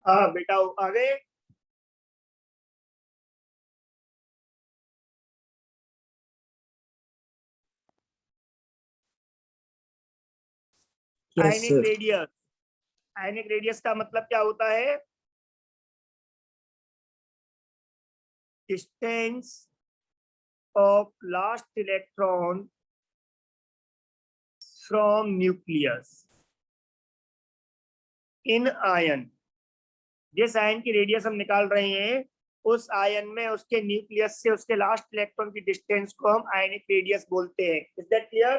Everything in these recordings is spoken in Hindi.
हाँ बेटा आ गए। आयनिक रेडियस, आयनिक रेडियस का मतलब क्या होता है? Distance of last electron from nucleus in ion. जिस आयन की रेडियस हम निकाल रहे हैं उस आयन में उसके न्यूक्लियस से उसके लास्ट इलेक्ट्रॉन की डिस्टेंस को हम आयनिक रेडियस बोलते हैं। Is that clear?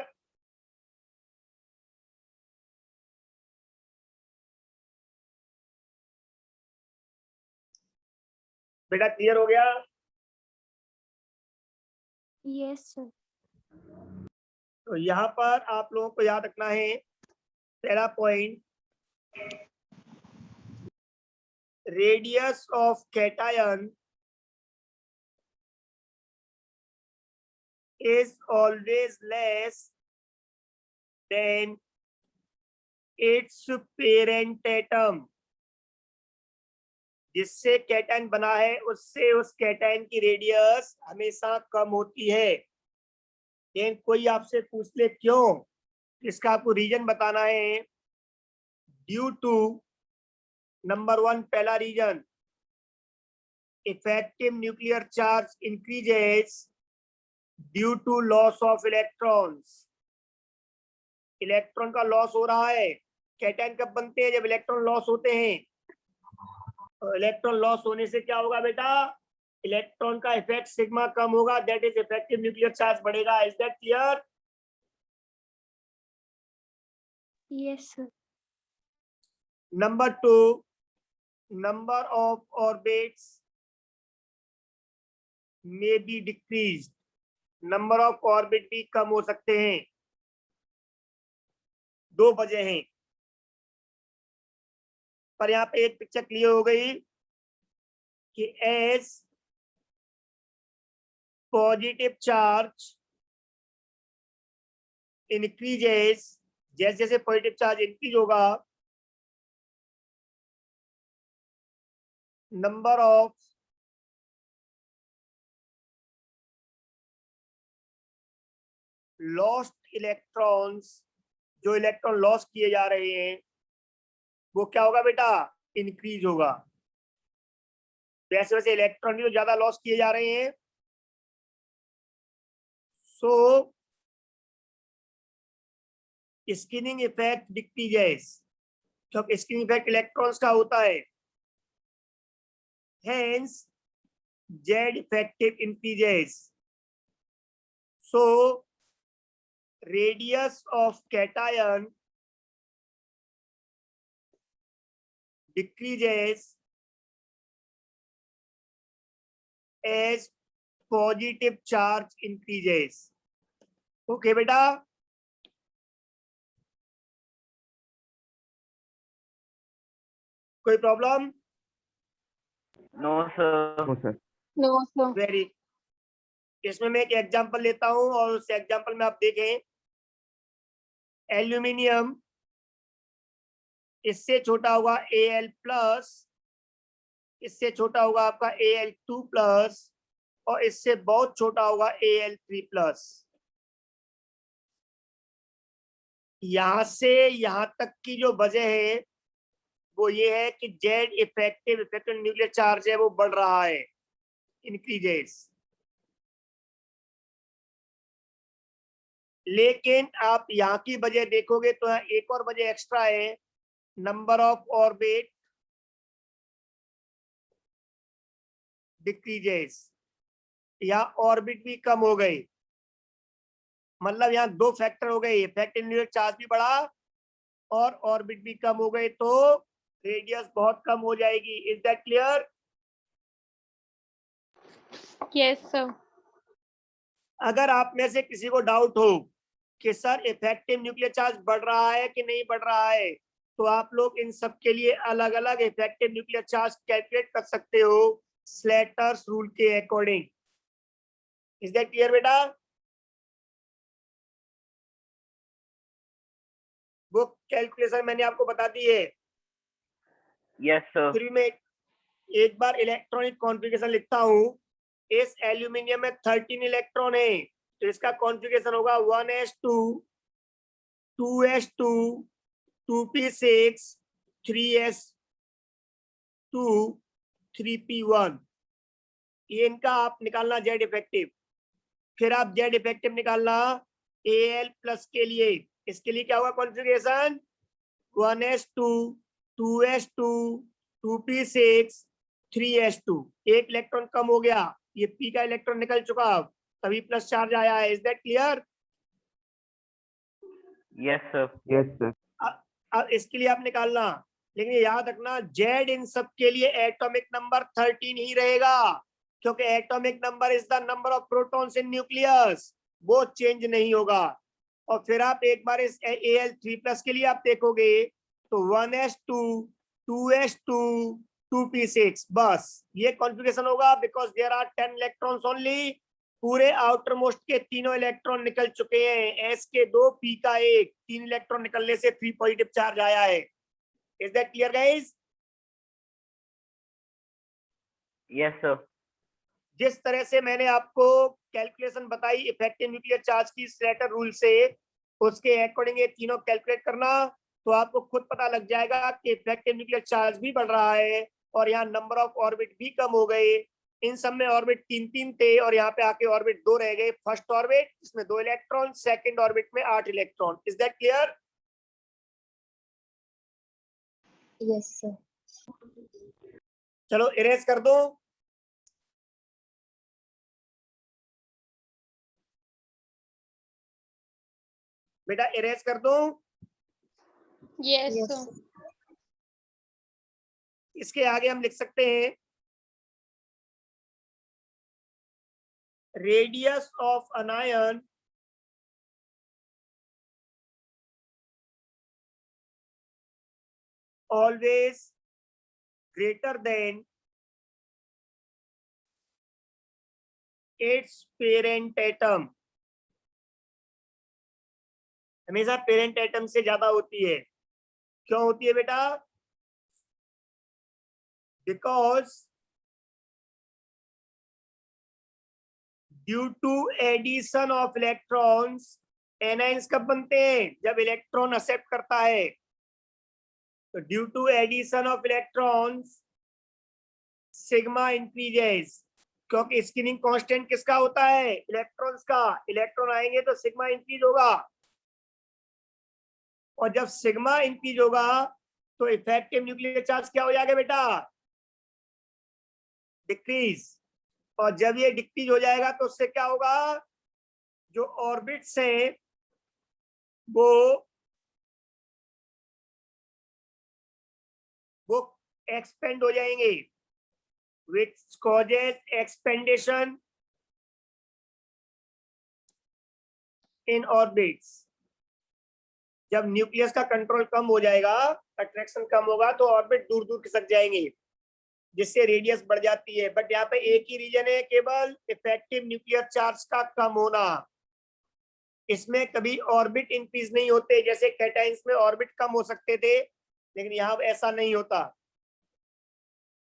बेटा क्लियर हो गया? Yes sir. तो यहाँ पर आप लोगों को याद रखना है पहला point, radius of cation is always less than its parent atom। जिससे कैटायन बना है उससे उस कैटायन की रेडियस हमेशा कम होती है। लेकिन कोई आपसे पूछ ले क्यों, इसका आपको रीजन बताना है। ड्यू टू नंबर 1, पहला reason, effective nuclear charge increases due to loss of electrons. Electron का लॉस हो रहा है। कैटायन कब बनते हैं? जब इलेक्ट्रॉन लॉस होते हैं। इलेक्ट्रॉन लॉस होने से क्या होगा बेटा? इलेक्ट्रॉन का इफेक्ट सिग्मा कम होगा, that is effective nuclear charge बढ़ेगा। Is that clear? Yes sir. Number 2, number of orbits may be decrease. Number of orbit भी कम हो सकते हैं। दो वजह हैं, पर यहाँ पे एक पिक्चर क्लियर हो गई कि एज पॉजिटिव चार्ज इंक्रीजेस, जैसे जैसे पॉजिटिव चार्ज इंक्रीज होगा नंबर ऑफ लॉस्ट इलेक्ट्रॉन्स, जो इलेक्ट्रॉन लॉस किए जा रहे हैं वो क्या होगा बेटा? इंक्रीज होगा। वैसे वैसे इलेक्ट्रॉन भी तो ज्यादा लॉस किए जा रहे हैं। सो स्किनिंग इफेक्ट डिक्रीजेस, क्योंकि स्किनिंग इफेक्ट इलेक्ट्रॉन्स का होता है। Hence Z effective increases. So radius of cation decreases as positive charge increases। Okay बेटा? कोई problem? No sir. No sir. Very. इसमें मैं एक एग्जांपल लेता हूं और उस एग्जांपल में आप देखें। एल्यूमिनियम, इससे छोटा होगा Al+, इससे छोटा होगा आपका Al2+, और इससे बहुत छोटा होगा Al3+। यहां से यहां तक की जो वजह है वो ये है कि जेड इफेक्टिव न्यूक्लियर चार्ज है वो बढ़ रहा है, इंक्रीजेस। लेकिन आप यहाँ की वजह देखोगे तो यहाँ एक और वजह एक्स्ट्रा है, नंबर ऑफ ऑर्बिट डिक्रीजेस। यहाँ ऑर्बिट भी कम हो गई, मतलब यहाँ दो फैक्टर हो गए, इफेक्टिव न्यूक्लियर चार्ज भी बढ़ा और ऑर्बिट भी कम हो गए, तो रेडियस बहुत कम हो जाएगी। Is that clear? Yes sir. अगर आप में से किसी को डाउट हो कि सर इफेक्टिव न्यूक्लियर चार्ज बढ़ रहा है कि नहीं बढ़ रहा है, तो आप लोग इन सब के लिए अलग अलग इफेक्टिव न्यूक्लियर चार्ज कैलकुलेट कर सकते हो स्लेटर्स रूल के अकॉर्डिंग। इज दैट क्लियर बेटा? वो कैलकुलेशन मैंने आपको बता दी है। Yes, sir. फिर भी मैं एक बार इलेक्ट्रॉनिक कॉन्फ़िगरेशन लिखता हूँ। इस एल्यूमिनियम में 13 इलेक्ट्रॉन है, तो इसका कॉन्फ़िगरेशन होगा 1s2 2s2 2p6 3s2 3p1। ये इनका आप निकालना जेड इफेक्टिव। फिर आप जेड इफेक्टिव निकालना Al प्लस के लिए। इसके लिए क्या होगा configuration 1s2 2s2 2p6 3s2। एक इलेक्ट्रॉन कम हो गया, ये p का इलेक्ट्रॉन निकल चुका, तभी प्लस चार्ज आया है। Is that clear? Yes, sir. Yes, sir. अब इसके लिए आप निकालना, लेकिन ये याद रखना जेड इन सब के लिए एटॉमिक नंबर 13 ही रहेगा, क्योंकि atomic number is the number of protons in nucleus, वो चेंज नहीं होगा। और फिर आप एक बार इस Al3+ के लिए आप देखोगे तो 1s2 2s2 2p6, बस ये कॉन्फ़िगरेशन होगा, because there are 10 electrons only. पूरे आउटर मोस्ट के तीनों इलेक्ट्रॉन निकल चुके हैं, एस के 2 पी का 1, 3 इलेक्ट्रॉन निकलने से 3 पॉजिटिव चार्ज आया है। Is that clear guys? Yes, sir. जिस तरह से मैंने आपको कैलकुलेशन बताई इफेक्टिव न्यूक्लियर चार्ज की स्लेटर रूल से, उसके अकॉर्डिंग ये तीनों कैलकुलेट करना, तो आपको खुद पता लग जाएगा कि इफेक्टिव न्यूक्लियर चार्ज भी बढ़ रहा है और यहाँ नंबर ऑफ ऑर्बिट भी कम हो गए। इन सब में ऑर्बिट 3-3 थे और यहाँ पे आके ऑर्बिट 2 रह गए। फर्स्ट ऑर्बिट इसमें 2 इलेक्ट्रॉन, सेकंड ऑर्बिट में 8 electron. Is that clear? Yes, sir. चलो इरेज कर दो। बेटा इरेज कर दो। Yes, Yes, sir. इसके आगे हम लिख सकते हैं radius of an ion always greater than its parent atom। हमेशा पेरेंट एटम से ज्यादा होती है। क्यों होती है बेटा? Because due to addition of electrons, anions कब बनते हैं? जब इलेक्ट्रॉन एक्सेप्ट करता है। तो due to addition of electrons sigma increases, क्योंकि स्क्रीनिंग कांस्टेंट किसका होता है? इलेक्ट्रॉन्स का। इलेक्ट्रॉन आएंगे तो सिग्मा इंक्रीज होगा, और जब सिग्मा इंक्रीज होगा तो इफेक्टिव न्यूक्लियर चार्ज क्या हो जाएगा बेटा? डिक्रीज। और जब ये डिक्रीज हो जाएगा तो उससे क्या होगा? जो ऑर्बिट्स हैं वो एक्सपेंड हो जाएंगे, which causes expansion in orbits। जब न्यूक्लियस का कंट्रोल कम हो जाएगा, अट्रैक्शन कम होगा, तो ऑर्बिट दूर दूर खिसक जाएंगे, जिससे रेडियस बढ़ जाती है। बट यहाँ पे एक ही रीजन है, केवल इफेक्टिव न्यूक्लियर चार्ज का कम होना। इसमें कभी ऑर्बिट इंक्रीज नहीं होते, जैसे कैटाइंस में ऑर्बिट कम हो सकते थे, लेकिन यहाँ ऐसा नहीं होता।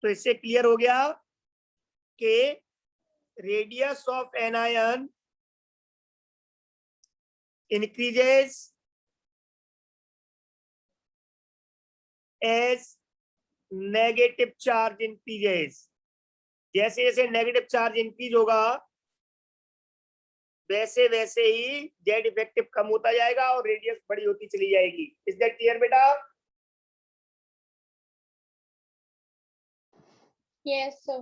तो इससे क्लियर हो गया कि radius of an ion increases as negative charge increases। जैसे जैसे नेगेटिव चार्ज इंक्रीज होगा, वैसे वैसे ही जेड इफेक्टिव कम होता जाएगा और रेडियस बड़ी होती चली जाएगी। इज दैट क्लियर बेटा? Yes, sir.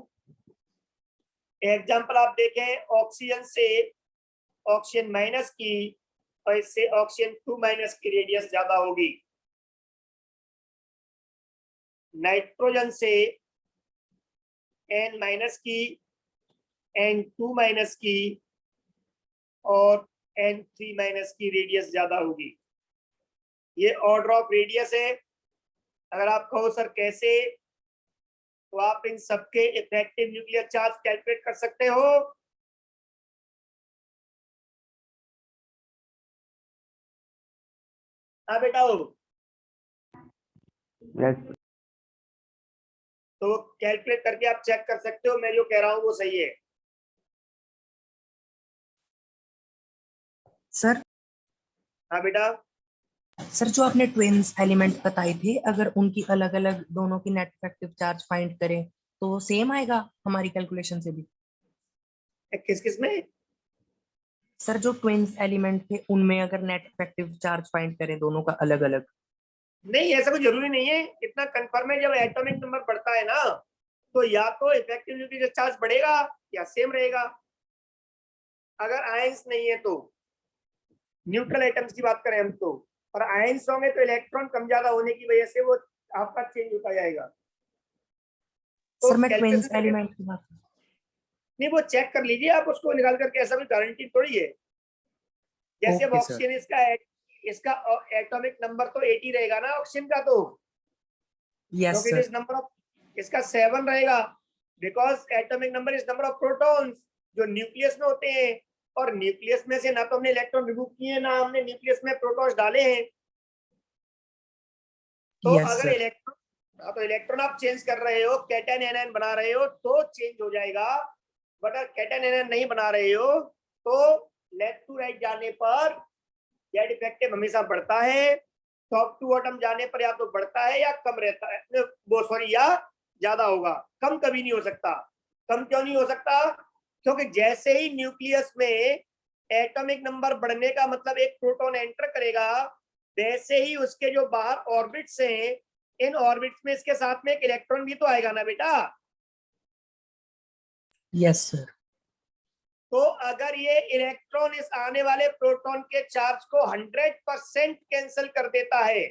एग्जाम्पल आप देखें, ऑक्सीजन से ऑक्सीजन माइनस की और इससे ऑक्सीजन 2- की रेडियस ज्यादा होगी। नाइट्रोजन से N- की, N2- की और N3- की रेडियस ज्यादा होगी। ये ऑर्डर ऑफ रेडियस है। अगर आप कहो सर कैसे, तो आप इन सबके इफेक्टिव न्यूक्लियर चार्ज कैलकुलेट कर सकते हो। हाँ बेटा हो। Yes. तो कैलकुलेट करके आप चेक कर सकते हो, मैं जो कह रहा हूँ वो सही है। सर हाँ बेटा, सर जो आपने ट्विन्स एलिमेंट बताए थे, अगर उनकी अलग अलग दोनों की नेट इफेक्टिव चार्ज फाइंड करें तो सेम आएगा हमारी कैलकुलेशन से भी? किस किस में? सर जो ट्विन्स एलिमेंट थे उनमें अगर नेट इफेक्टिव चार्ज फाइंड करें दोनों का अलग अलग। नहीं, ऐसा कोई जरूरी नहीं है, इतना कंफर्म है जब एटॉमिक नंबर बढ़ता है ना, तो या तो इफेक्टिव न्यूक्लियर चार्ज बढ़ेगा या सेम रहेगा। अगर आयंस नहीं है तो, न्यूट्रल एटम्स की बात करें हम तो, और आयंस होंगे तो इलेक्ट्रॉन कम ज्यादा होने की वजह से वो आपका चेंज होता जाएगा। तो सर मैं ट्विन्स कैलकुलेशन एलिमेंट की बात। नहीं, वो चेक कर लीजिए आप उसको निकाल करके, ऐसा कोई गारंटी थोड़ी है। जैसे अब ओके सर। ऑक्सीजन, इसका एटॉमिक नंबर तो 80 रहेगा ना ऑक्सीजन का, तो यस क्योंकि it sir. Is number of, इसका 7 रहेगा, because atomic number is number of protons जो न्यूक्लियस में होते हैं, और न्यूक्लियस में से ना तो हमने इलेक्ट्रॉन रिमूव किए ना हमने न्यूक्लियस में प्रोटॉन्स डाले हैं। तो यस अगर सर। इलेक्ट्रॉन, तो इलेक्ट्रॉन आप चेंज कर रहे हो, कैटायन एनायन बना रहे हो तो चेंज हो जाएगा, बट अगर कैटायन एनायन नहीं बना रहे हो तो लेफ्ट टू राइट जाने पर जेड इफेक्टिव हमेशा बढ़ता है, टॉप टू बॉटम जाने पर या तो बढ़ता है या कम रहता है, वो सॉरी या ज्यादा होगा, कम कभी नहीं हो सकता। कम क्यों नहीं हो सकता? क्योंकि जैसे ही न्यूक्लियस में एटॉमिक नंबर बढ़ने का मतलब एक प्रोटॉन एंटर करेगा, वैसे ही उसके जो बाहर ऑर्बिट्स हैं, इन ऑर्बिट्स में इसके साथ में एक इलेक्ट्रॉन भी तो आएगा ना बेटा। Yes sir. तो अगर ये इलेक्ट्रॉन इस आने वाले प्रोटॉन के चार्ज को 100% कैंसिल कर देता है,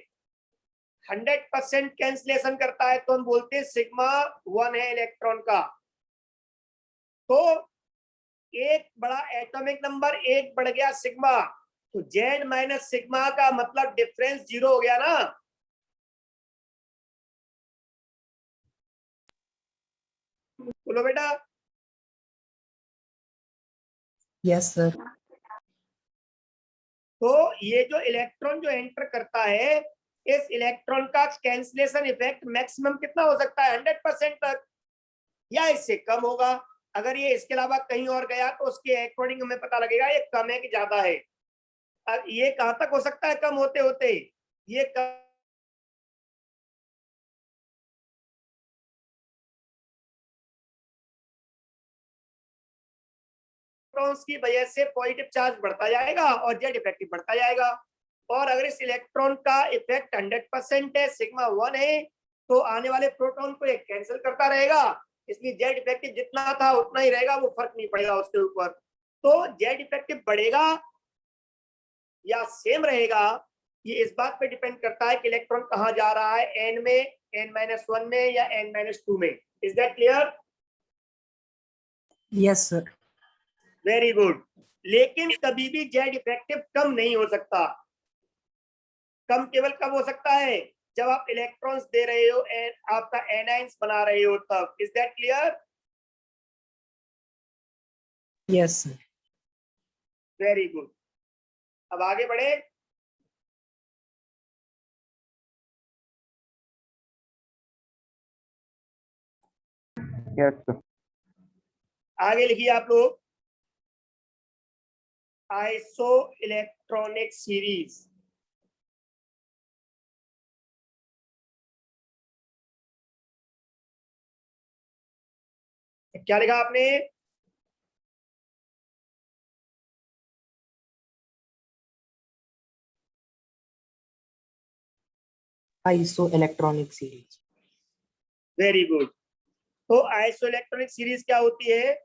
100% कैंसिलेशन करता है, तो हम बोलते हैं सिग्मा 1 है इलेक्ट्रॉन का। तो एक बड़ा एटॉमिक नंबर, एक बढ़ गया सिग्मा, तो जेड माइनस सिग्मा का मतलब डिफरेंस 0 हो गया ना। बोलो बेटा। Yes sir. तो ये जो इलेक्ट्रॉन जो एंटर करता है, इस इलेक्ट्रॉन का कैंसिलेशन इफेक्ट मैक्सिमम कितना हो सकता है? 100% तक, या इससे कम होगा। अगर ये इसके अलावा कहीं और गया तो उसके अकॉर्डिंग हमें पता लगेगा ये कम है कि ज्यादा है। अब ये कहां तक हो सकता है कम होते होते? ये इलेक्ट्रॉन्स की वजह से पॉजिटिव चार्ज बढ़ता जाएगा और जेड इफेक्टिव बढ़ता जाएगा। और अगर इस इलेक्ट्रॉन का इफेक्ट 100% है, सिग्मा 1 है, तो आने वाले प्रोटॉन को ये कैंसिल करता रहेगा, इसलिए जेड इफेक्टिव जितना था उतना ही रहेगा, वो फर्क नहीं पड़ेगा उसके ऊपर। तो जेड इफेक्टिव बढ़ेगा या सेम रहेगा, ये इस बात पे डिपेंड करता है कि इलेक्ट्रॉन कहां जा रहा है, एन में, n-1 में या n-2 में। Is that clear? Yes sir. Very good. लेकिन कभी भी जेड इफेक्टिव कम नहीं हो सकता। कम केवल कब हो सकता है? जब आप इलेक्ट्रॉन्स दे रहे हो, आपका एनाइंस बना रहे हो तब। Is that clear? Yes sir. Very good. अब आगे बढ़े। Yes, sir. आगे लिखिए आप लोग, आइसो इलेक्ट्रॉनिक सीरीज। क्या लिखा आपने? Iso electronic series. Very good. तो आइसो इलेक्ट्रॉनिक सीरीज क्या होती है?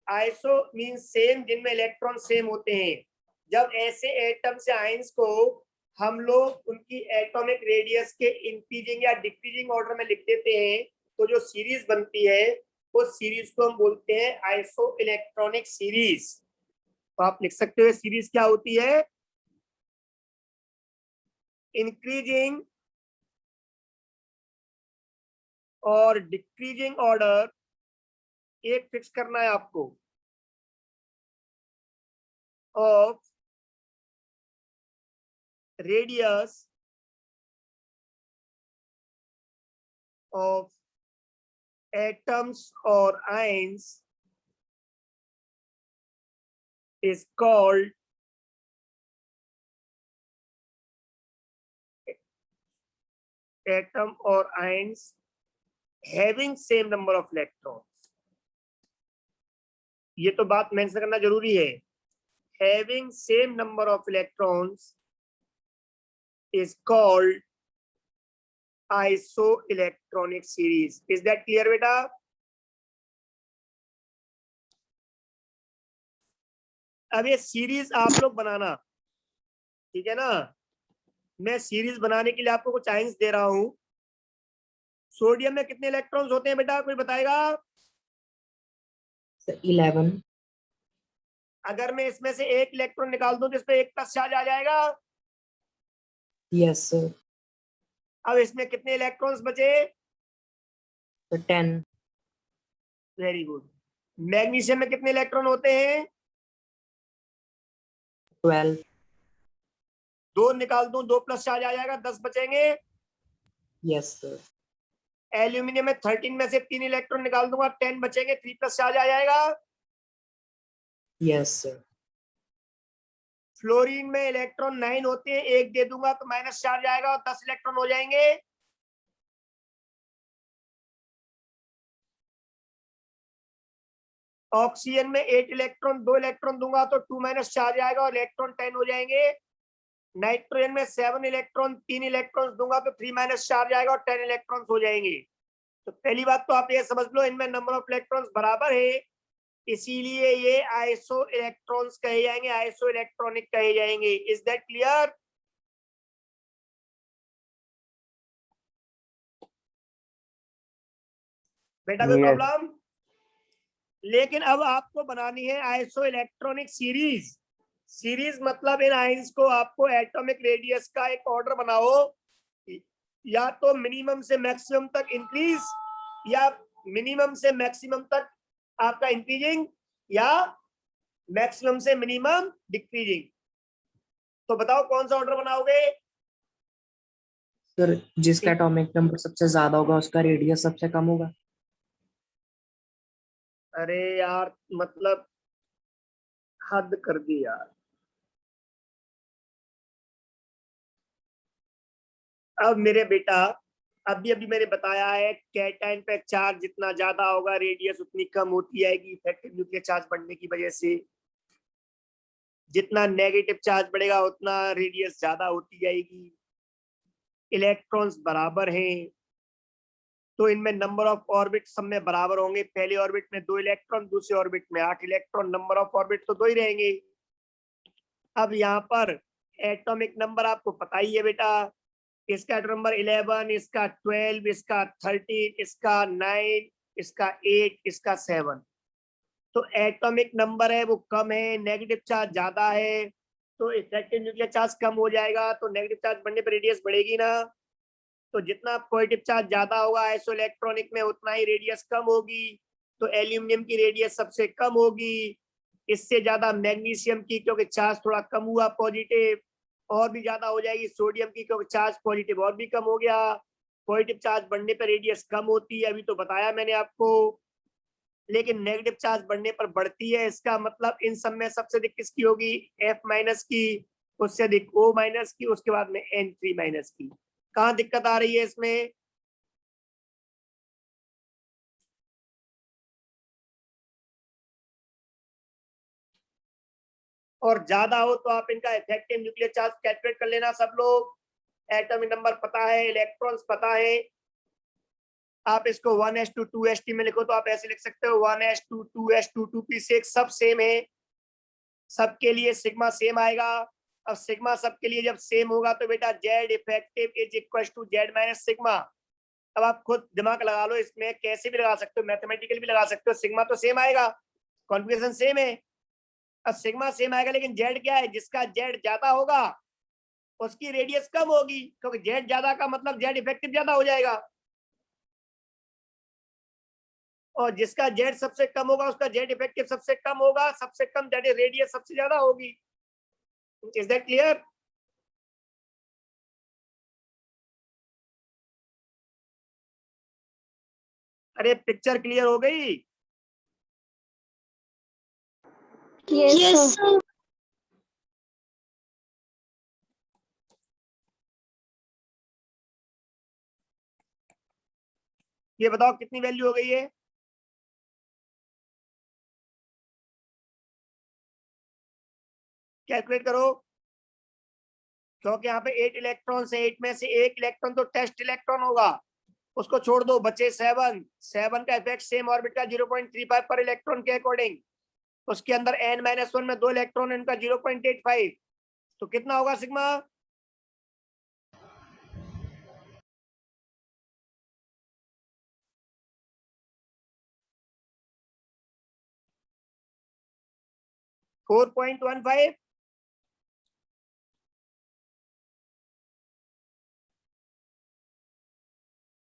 आइसो मीन सेम, जिनमें इलेक्ट्रॉन सेम होते हैं। जब ऐसे एटम से आयंस को हम लोग उनकी एटॉमिक रेडियस के इंक्रीजिंग या डिक्रीजिंग ऑर्डर में लिख देते हैं, तो जो सीरीज बनती है उस सीरीज को हम बोलते हैं आइसो इलेक्ट्रॉनिक सीरीज। तो आप लिख सकते हो सीरीज क्या होती है? इंक्रीजिंग और डिक्रीजिंग ऑर्डर एक फिक्स करना है आपको, of radius of atoms or ions is called atom or ions having same number of electrons. ये तो बात मेंशन करना जरूरी है. Having same number of electrons is called isoelectronic series. Is that clear बेटा? अब ये सीरीज आप लोग बनाना, ठीक है ना? मैं सीरीज बनाने के लिए आपको कुछ आयंस दे रहा हूं. सोडियम में कितने इलेक्ट्रॉन्स होते हैं बेटा, कोई बताएगा? 11. अगर मैं इसमें से एक इलेक्ट्रॉन निकाल दूं तो इसमें एक प्लस चार्ज आ जाएगा. Yes sir. अब इसमें कितने इलेक्ट्रॉन्स बचे? 10. Very good. मैग्नीशियम में कितने इलेक्ट्रॉन होते हैं? 12. दो निकाल दूं, दो प्लस चार्ज आ जाएगा, 10 बचेंगे. Yes sir. एल्यूमिनियम में 13 में से 3 इलेक्ट्रॉन निकाल दूंगा, 10 बचेंगे, 3 प्लस चार्ज आ जाएगा. Yes sir. फ्लोरीन में इलेक्ट्रॉन 9 होते हैं, एक दे दूंगा तो माइनस चार्ज आएगा और 10 इलेक्ट्रॉन हो जाएंगे. ऑक्सीजन में 8 इलेक्ट्रॉन, 2 इलेक्ट्रॉन दूंगा तो 2 माइनस चार्ज आएगा और इलेक्ट्रॉन 10 हो जाएंगे. नाइट्रोजन में 7 इलेक्ट्रॉन, 3 इलेक्ट्रॉन दूंगा तो 3 माइनस चार्ज आएगा और 10 इलेक्ट्रॉन हो जाएंगे. तो पहली बात तो आप ये समझ लो, इनमें नंबर ऑफ इलेक्ट्रॉन्स बराबर है, इसीलिए ये आइसो इलेक्ट्रॉन्स कहे जाएंगे, आइसो इलेक्ट्रॉनिक कहे जाएंगे. Is that clear? बेटा कोई Yes. प्रॉब्लम? लेकिन अब आपको बनानी है आइसो इलेक्ट्रॉनिक सीरीज. सीरीज मतलब इन आयंस को आपको एटॉमिक रेडियस का एक ऑर्डर बनाओ, या तो मिनिमम से मैक्सिमम तक इंक्रीज, या मिनिमम से मैक्सिमम तक आपका इंक्रीजिंग, या मैक्सिमम से मिनिमम डिक्रीजिंग. तो बताओ कौन सा ऑर्डर बनाओगे? सर जिसका एटॉमिक नंबर सबसे ज्यादा होगा उसका रेडियस सबसे कम होगा. अरे यार, मतलब हद कर दी यार. अब मेरे बेटा, अभी मैंने बताया है कैटायन पे चार्ज जितना ज्यादा होगा रेडियस उतनी कम होती जाएगी इफेक्टिव न्यूक्लियर चार्ज बढ़ने की वजह से. जितना नेगेटिव चार्ज बढ़ेगा उतना रेडियस ज्यादा होती जाएगी. इलेक्ट्रॉन्स बराबर हैं तो इनमें नंबर ऑफ ऑर्बिट सब में बराबर होंगे. पहले ऑर्बिट में 2 इलेक्ट्रॉन, दूसरे ऑर्बिट में 8 इलेक्ट्रॉन. नंबर ऑफ ऑर्बिट तो 2 ही रहेंगे. अब यहाँ पर एटॉमिक नंबर आपको पता ही है बेटा. इसका नंबर 11, इसका 12, इसका 13, इसका 9, इसका 8, इसका 7. तो एटॉमिक नंबर है वो कम है, नेगेटिव चार्ज ज्यादा है, तो इफेक्टिव न्यूक्लियर चार्ज कम हो जाएगा. तो नेगेटिव चार्ज बढ़ने पर रेडियस बढ़ेगी ना. तो जितना पॉजिटिव चार्ज ज्यादा होगा आइसोइलेक्ट्रॉनिक में उतना ही रेडियस कम होगी. तो एल्यूमिनियम की रेडियस सबसे कम होगी, इससे ज्यादा मैग्नीशियम की, क्योंकि चार्ज थोड़ा कम हुआ पॉजिटिव, और भी ज्यादा हो जाएगी सोडियम की, क्योंकि चार्ज पॉजिटिव और भी कम हो गया. पॉजिटिव चार्ज बढ़ने पर रेडियस कम होती है, अभी तो बताया मैंने आपको. लेकिन नेगेटिव चार्ज बढ़ने पर बढ़ती है. इसका मतलब इन सब में सबसे अधिक किसकी होगी? F माइनस की, उससे अधिक O माइनस की, उसके बाद में N3 माइनस की. कहाँ दिक्कत आ रही है इसमें? और ज्यादा हो तो आप इनका इफेक्टिव न्यूक्लियर चार्ज कैलकुलेट कर लेना सब लोग. एटॉमिक नंबर पता है, इलेक्ट्रॉन्स पता है. आप इसको 1s2 2st में लिखो तो आप ऐसे लिख सकते हो 1s2 2s2 2p6 सब सेम है, सबके लिए सिग्मा सेम आएगा. अब सिग्मा सबके लिए जब सेम होगा तो बेटा Z effective is equal to Z minus sigma. अब आप खुद दिमाग लगा लो, इसमें कैसे भी लगा सकते हो, मैथमेटिकल भी लगा सकते हो. सिग्मा तो सेम आएगा, कॉन्फ़िगरेशन सेम है. अब सिग्मा सेम आएगा, लेकिन जेड क्या है? जिसका जेड ज्यादा होगा उसकी रेडियस कम होगी, क्योंकि जेड ज्यादा का मतलब जेड इफेक्टिव ज्यादा हो जाएगा, और जिसका जेड सबसे कम होगा उसका जेड इफेक्टिव सबसे कम होगा. सबसे कम जेड रेडियस सबसे ज्यादा होगी. Is that clear? अरे पिक्चर क्लियर हो गई? Yes, sir. ये बताओ कितनी वैल्यू हो गई है? कैलकुलेट करो, क्योंकि यहाँ पे 8 इलेक्ट्रॉन से 8 में से एक इलेक्ट्रॉन तो टेस्ट इलेक्ट्रॉन होगा, उसको छोड़ दो, बचे 7 का इफेक्ट सेम ऑर्बिट का 0.35 पर इलेक्ट्रॉन के अकॉर्डिंग, उसके अंदर n-1 में 2 इलेक्ट्रॉन, इनका 0.85, तो कितना होगा सिग्मा? फोर 4.15।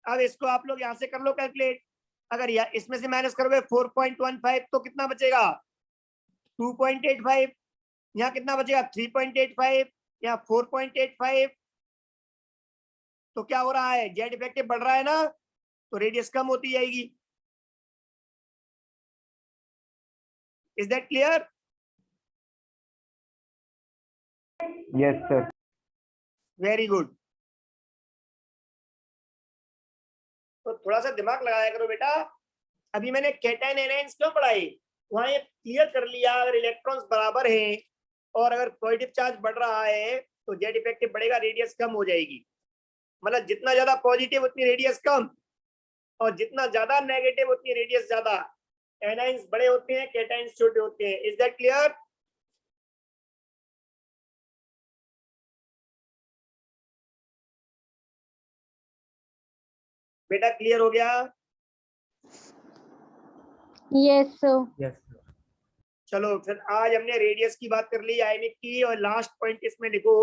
अब इसको आप लोग यहां से कर लो कैलकुलेट, अगर इसमें से माइनस करोगे 4.15 तो कितना बचेगा? 2.85। यहाँ कितना बचेगा? 3.85। यहाँ 4.85। तो क्या हो रहा है? जेड इफेक्टिव बढ़ रहा है ना, तो रेडियस कम होती जाएगी। Is that clear? Yes, sir. Very good. तो थोड़ा सा दिमाग लगाया करो बेटा। अभी मैंने कैटायन एनायंस क्यों पढ़ाई, वहां ये क्लियर कर लिया, अगर इलेक्ट्रॉन्स बराबर हैं और अगर पॉजिटिव चार्ज बढ़ रहा है तो जेड इफेक्टिव बढ़ेगा, रेडियस कम हो जाएगी। मतलब जितना ज्यादा पॉजिटिव उतनी रेडियस कम, और जितना ज्यादा नेगेटिव उतनी रेडियस ज्यादा। एनायंस बड़े होते हैं, कैटायंस छोटे होते हैं। Is that clear? बेटा क्लियर हो गया? Yes, sir. Yes sir. चलो फिर आज हमने रेडियस की बात कर ली, आयनिक की, और लास्ट पॉइंट इसमें लिखो,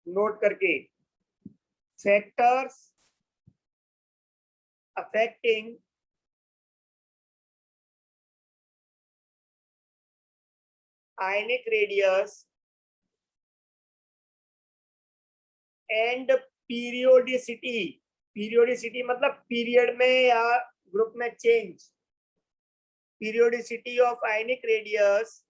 नोट करके, factors affecting ionic radius and periodicity. Periodicity मतलब पीरियड में या ग्रुप में change. Periodicity of ionic radius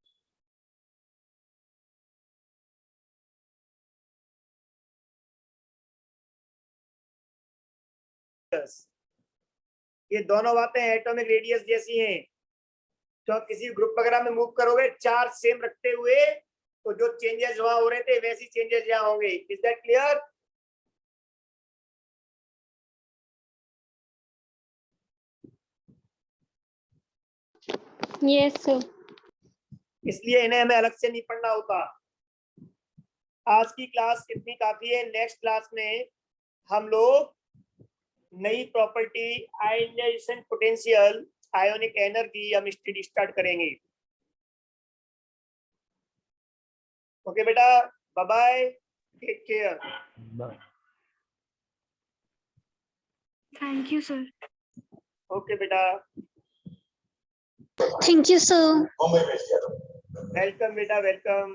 ये दोनों बातें एटॉमिक रेडियस जैसी हैं। तो किसी ग्रुप वगैरह में मूव करोगे चार्ज सेम रखते हुए, तो जो चेंजेस वहां हो रहे थे वैसी चेंजेस यहाँ होंगे। Is that clear? Yes, sir. इसलिए इन्हें हमें अलग से नहीं पढ़ना होता। आज की क्लास इतनी काफी है। नेक्स्ट क्लास में हम लोग नई property ionization potential, ionic energy हम स्टडी स्टार्ट करेंगे। ओके बेटा, bye bye, take care. Thank you, sir. Okay बेटा, Thank you, sir. वेलकम बेटा, वेलकम।